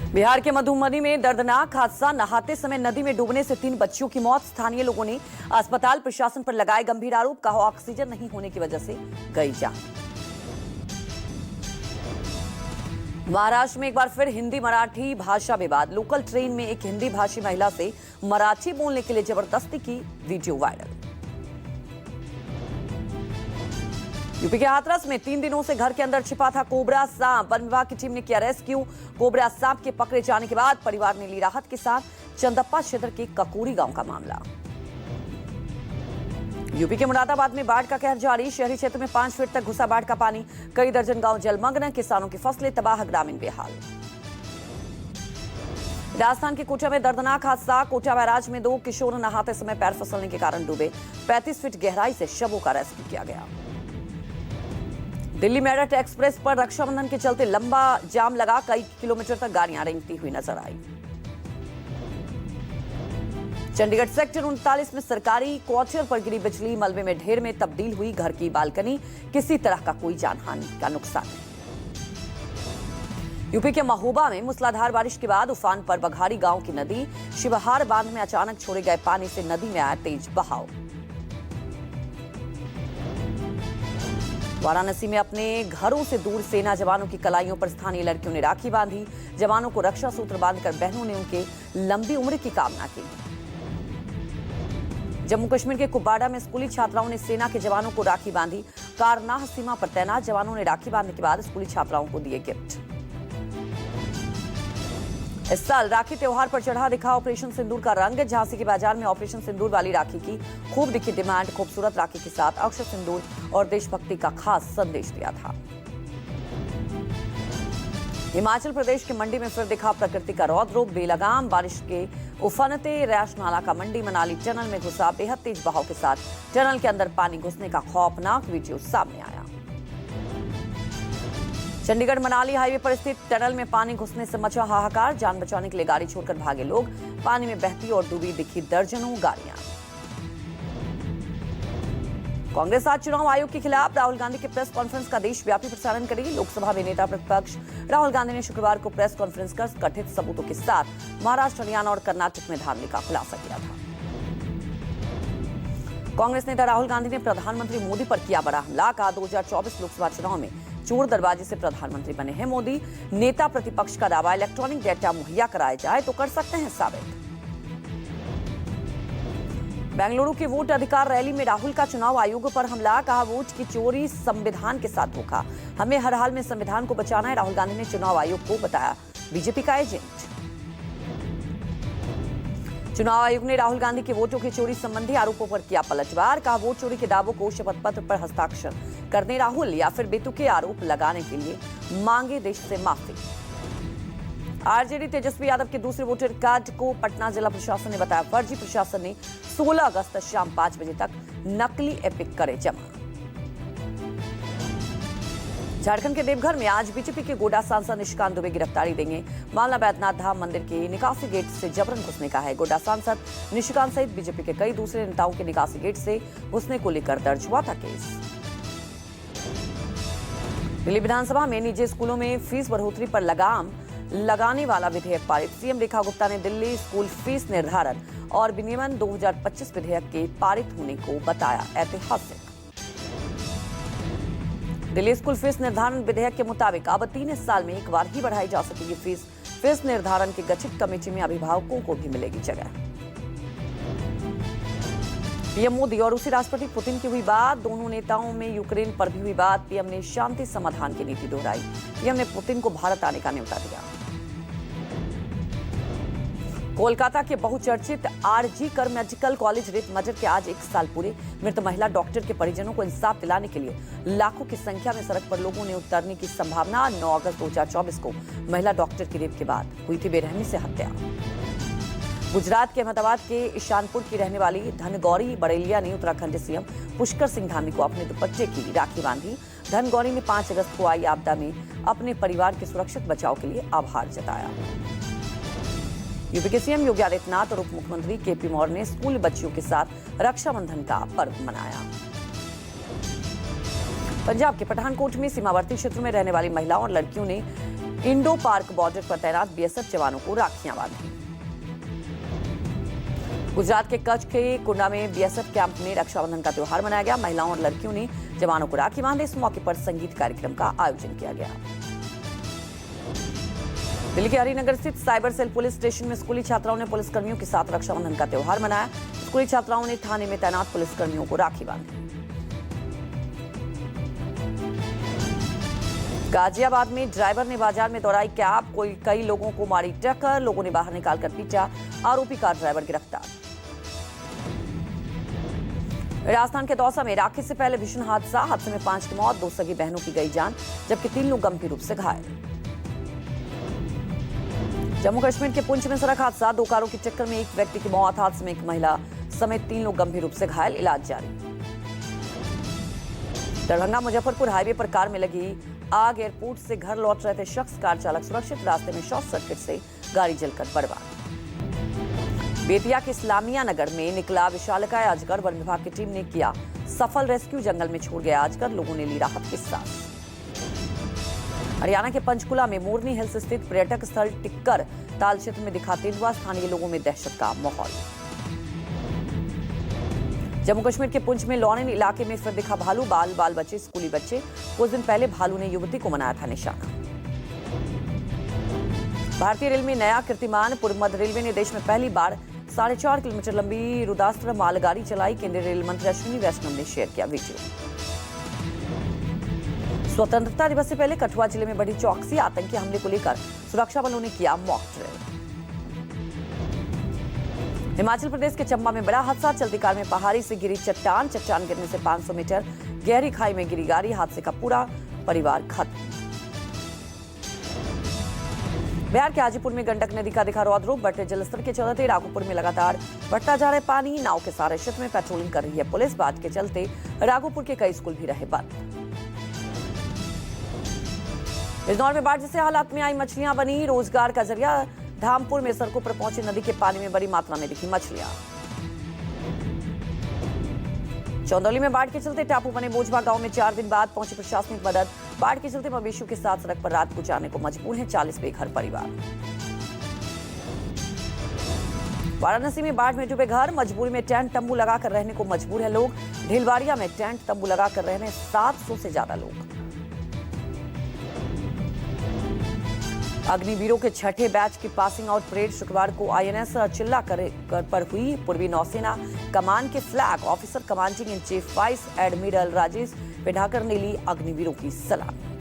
बिहार के मधुबनी में दर्दनाक हादसा। नहाते समय नदी में डूबने से 3 बच्चियों की मौत। स्थानीय लोगों ने अस्पताल प्रशासन पर लगाए गंभीर आरोप। कहा ऑक्सीजन नहीं होने की वजह से गई जान। महाराष्ट्र में एक बार फिर हिंदी मराठी भाषा विवाद। लोकल ट्रेन में एक हिंदी भाषी महिला से मराठी बोलने के लिए जबरदस्ती की वीडियो वायरल। यूपी के हाथरस में 3 दिनों से घर के अंदर छिपा था कोबरा सांप। वन विभाग की टीम ने किया रेस्क्यू। कोबरा सांप के पकड़े जाने के बाद परिवार ने ली राहत की सांस। चंदप्पा क्षेत्र के ककोरी गांव का मामला। यूपी के मुरादाबाद में बाढ़ का कहर जारी। शहरी क्षेत्र में 5 फीट तक घुसा बाढ़ का पानी। कई दर्जन गांव जलमग्न। किसानों की फसलें तबाह, ग्रामीण बेहाल। राजस्थान के कोटा में दर्दनाक हादसा। कोटा बैराज में 2 किशोर नहाते समय पैर फिसलने के कारण डूबे। 35 फीट गहराई से शवों का रेस्क्यू किया गया। दिल्ली मेरठ एक्सप्रेस पर रक्षाबंधन के चलते लंबा जाम लगा। कई किलोमीटर तक गाड़ियां रेंगती हुई नजर आई। चंडीगढ़ सेक्टर 39 में सरकारी क्वार्टर पर गिरी बिजली। मलबे में ढेर में तब्दील हुई घर की बालकनी। किसी तरह का कोई जानहानि का नुकसान नहीं। यूपी के महोबा में मूसलाधार बारिश के बाद उफान पर बघारी गांव की नदी। शिवहार बांध में अचानक छोड़े गए पानी से नदी में आया तेज बहाव। वाराणसी में अपने घरों से दूर सेना जवानों की कलाइयों पर स्थानीय लड़कियों ने राखी बांधी। जवानों को रक्षा सूत्र बांधकर बहनों ने उनके लंबी उम्र की कामना की। जम्मू कश्मीर के कुपवाड़ा में स्कूली छात्राओं ने सेना के जवानों को राखी बांधी। कारनाह सीमा पर तैनात जवानों ने राखी बांधने के बाद स्कूली छात्राओं को दिए गिफ्ट। इस साल राखी त्योहार पर चढ़ा दिखा ऑपरेशन सिंदूर का रंग। झांसी के बाजार में ऑपरेशन सिंदूर वाली राखी की खूब दिखी डिमांड। खूबसूरत राखी के साथ अक्षय सिंदूर और देशभक्ति का खास संदेश दिया था। हिमाचल प्रदेश के मंडी में फिर दिखा प्रकृति का रौद्र रूप। बेलगाम बारिश के उफनते रैश नाला का मंडी मनाली टनल में घुसा। बेहद तेज बहाव के साथ टनल के अंदर पानी घुसने का खौफनाक वीडियो सामने आया। चंडीगढ़ मनाली हाईवे पर स्थित टनल में पानी घुसने से मचा हाहाकार। जान बचाने के लिए गाड़ी छोड़कर भागे लोग। पानी में बहती और डूबी दिखी दर्जनों गाड़ियां। कांग्रेस आज चुनाव आयोग के खिलाफ राहुल गांधी के प्रेस कॉन्फ्रेंस का देशव्यापी प्रसारण करेगी। लोकसभा में नेता प्रतिपक्ष राहुल गांधी ने शुक्रवार को प्रेस कॉन्फ्रेंस कर कथित सबूतों के साथ महाराष्ट्र, हरियाणा और कर्नाटक में धांधली का खुलासा किया था। कांग्रेस नेता राहुल गांधी ने प्रधानमंत्री मोदी पर किया बड़ा हमला। कहा 2024 लोकसभा चुनाव में चोर दरवाजे से प्रधानमंत्री बने हैं मोदी। नेता प्रतिपक्ष का दावा इलेक्ट्रॉनिक डेटा मुहैया कराया जाए तो कर सकते हैं साबित। बेंगलुरु की वोट अधिकार रैली में राहुल का चुनाव आयोग पर हमला। कहा वोट की चोरी संविधान के साथ धोखा। हमें हर हाल में संविधान को बचाना है। राहुल गांधी ने चुनाव आयोग को बताया बीजेपी का एजेंट। चुनाव आयोग ने राहुल गांधी के वोटों की चोरी संबंधी आरोपों पर किया पलटवार। कहा वोट चोरी के दावों को शपथ पत्र पर हस्ताक्षर करने राहुल या फिर बेतुके आरोप लगाने के लिए मांगे देश से माफी। आरजेडी तेजस्वी यादव के दूसरे वोटर कार्ड को पटना जिला प्रशासन ने बताया फर्जी। प्रशासन ने 16 अगस्त शाम 5 बजे तक नकली एपिक करे जमा। झारखंड के देवघर में आज बीजेपी के गोड्डा सांसद निशिकांत दुबे गिरफ्तारी देंगे। मामला बैद्यनाथ धाम मंदिर के निकासी गेट से जबरन घुसने का है। गोड्डा सांसद निशिकांत सहित बीजेपी के कई दूसरे नेताओं के निकासी गेट से घुसने को लेकर दर्ज हुआ था केस। दिल्ली विधानसभा में निजी स्कूलों में फीस बढ़ोतरी पर लगाम लगाने वाला विधेयक पारित। सीएम रेखा गुप्ता ने दिल्ली स्कूल फीस निर्धारण और विनियमन 2025 विधेयक के पारित होने को बताया ऐतिहासिक। दिल्ली स्कूल फीस निर्धारण विधेयक के मुताबिक अब 3 साल में एक बार ही बढ़ाई जा सकेगी फीस। फीस निर्धारण की गठित कमेटी में अभिभावकों को भी मिलेगी जगह। पीएम मोदी और रूसी राष्ट्रपति पुतिन की हुई बात। दोनों नेताओं में यूक्रेन पर भी हुई बात। पीएम ने शांति समाधान की नीति दोहराई। पीएम ने पुतिन को भारत आने का न्योता दिया। कोलकाता के बहुचर्चित आरजी कर मेडिकल कॉलेज रेप मर्डर के आज 1 साल पूरे। मृत महिला डॉक्टर के परिजनों को इंसाफ दिलाने के लिए लाखों की संख्या में सड़क पर लोगों ने उतरने की संभावना। 9 अगस्त 2024 को महिला डॉक्टर की रेप के बाद हुई थी बेरहमी से हत्या। गुजरात के अहमदाबाद के ईशानपुर की रहने वाली धनगौरी बड़ेलिया ने उत्तराखंड सीएम पुष्कर सिंह धामी को अपने दुपट्टे की राखी बांधी। धनगौरी ने 5 अगस्त को आई आपदा में अपने परिवार के सुरक्षित बचाव के लिए आभार जताया। यूपी के सीएम योगी आदित्यनाथ और उप मुख्यमंत्री केपी मौर्य ने स्कूल बच्चियों के साथ रक्षाबंधन का पर्व मनाया। पंजाब के पठानकोट में सीमावर्ती क्षेत्र में रहने वाली महिलाओं और लड़कियों ने इंडो पार्क बॉर्डर पर तैनात बीएसएफ जवानों को राखियां बांधी। गुजरात के कच्छ के कुंडा में बीएसएफ कैंप में रक्षाबंधन का त्योहार मनाया गया। महिलाओं और लड़कियों ने जवानों को राखी बांधी। इस मौके पर संगीत कार्यक्रम का आयोजन किया गया। दिल्ली के हरिनगर स्थित साइबर सेल पुलिस स्टेशन में स्कूली छात्राओं ने पुलिसकर्मियों के साथ रक्षाबंधन का त्योहार मनाया। स्कूली छात्राओं ने थाने में तैनात पुलिसकर्मियों को राखी बांधी। गाजियाबाद में ड्राइवर ने बाजार में दौड़ाई कैब, कई लोगों को मारी टक्कर, लोगों ने बाहर निकालकर पीटा, आरोपी कार ड्राइवर गिरफ्तार। राजस्थान के दौसा में राखी से पहले भीषण हादसे में 5 की मौत, 2 सगी बहनों की गई जान, जबकि 3 लोग गंभीर रूप से घायल। जम्मू कश्मीर के पुंछ में सड़क हादसा, 2 कारों की टक्कर में एक व्यक्ति की मौत, हादसे में एक महिला समेत 3 लोग गंभीर रूप से घायल, इलाज जारी। दरभंगा मुजफ्फरपुर हाईवे पर कार में लगी आग, एयरपोर्ट से घर लौट रहे थे शख्स, कार चालक सुरक्षित, रास्ते में शॉर्ट सर्किट से गाड़ी जलकर बर्बाद। बेतिया के इस्लामिया नगर में निकला विशालकाय अजगर, वन विभाग की टीम ने किया सफल रेस्क्यू, जंगल में छोड़ गया अजगर, लोगों ने ली राहत की सांस। हरियाणा के पंचकुला में मोरनी हिल्स स्थित पर्यटक स्थल टिक्कर ताल क्षेत्र में दिखा तेंदुआ, स्थानीय लोगों में दहशत का माहौल। जम्मू कश्मीर के पुंछ में लॉरेन इलाके में फिर दिखा भालू, बाल बचे स्कूली बच्चे, कुछ दिन पहले भालू ने युवती को बनाया था निशाना। भारतीय रेल में नया कीर्तिमान, पूर्व मध्य रेलवे ने देश में पहली बार 4.5 किलोमीटर लंबी रुदास्त्र मालगाड़ी चलाई, केंद्रीय रेल मंत्री अश्विनी वैष्णव ने शेयर किया वीडियो। स्वतंत्रता दिवस से पहले कठुआ जिले में बढ़ी चौकसी, आतंकी हमले को लेकर सुरक्षा बलों ने किया मॉक ड्रिल। हिमाचल प्रदेश के चंबा में बड़ा हादसा, चलती कार में पहाड़ी से गिरी चट्टान गिरने से 500 मीटर गहरी खाई में गिरी गाड़ी, हादसे का पूरा परिवार खत्म। बिहार के हाजीपुर में गंडक नदी का दिखा रौद्र रूप, बढ़ते जलस्तर के चलते राघोपुर में लगातार बढ़ता जा रहा है पानी, नाव के सारे क्षेत्र में पेट्रोलिंग कर रही है पुलिस, बाढ़ के चलते राघोपुर के कई स्कूल भी रहे बंद। इस दौर में बाढ़ जैसे हालात में आई मछलियां बनी रोजगार का जरिया, धामपुर में सड़कों पर पहुंची नदी के पानी में बड़ी मात्रा में दिखी मछलियां। चंदौली में बाढ़ के चलते टापू बने बोझबा गांव में 4 दिन बाद पहुंची प्रशासनिक मदद, बाढ़ के चलते मवेशियों के साथ सड़क पर रात गुजारने को मजबूर हैं 40 बेघर परिवार। वाराणसी में बाढ़ में डूबे घर, मजबूरी में टेंट तंबू लगाकर रहने को मजबूर है लोग, ढीलवाड़िया में टेंट तंबू लगाकर रह रहे 700 से ज्यादा लोग। अग्निवीरों के 6ठे बैच की पासिंग आउट परेड शुक्रवार को आईएनएस चिल्ला पर हुई। पूर्वी नौसेना कमान के flag officer commanding in chief vice admiral Rajesh Pendharkar ने ली अग्निवीरों की सलामी।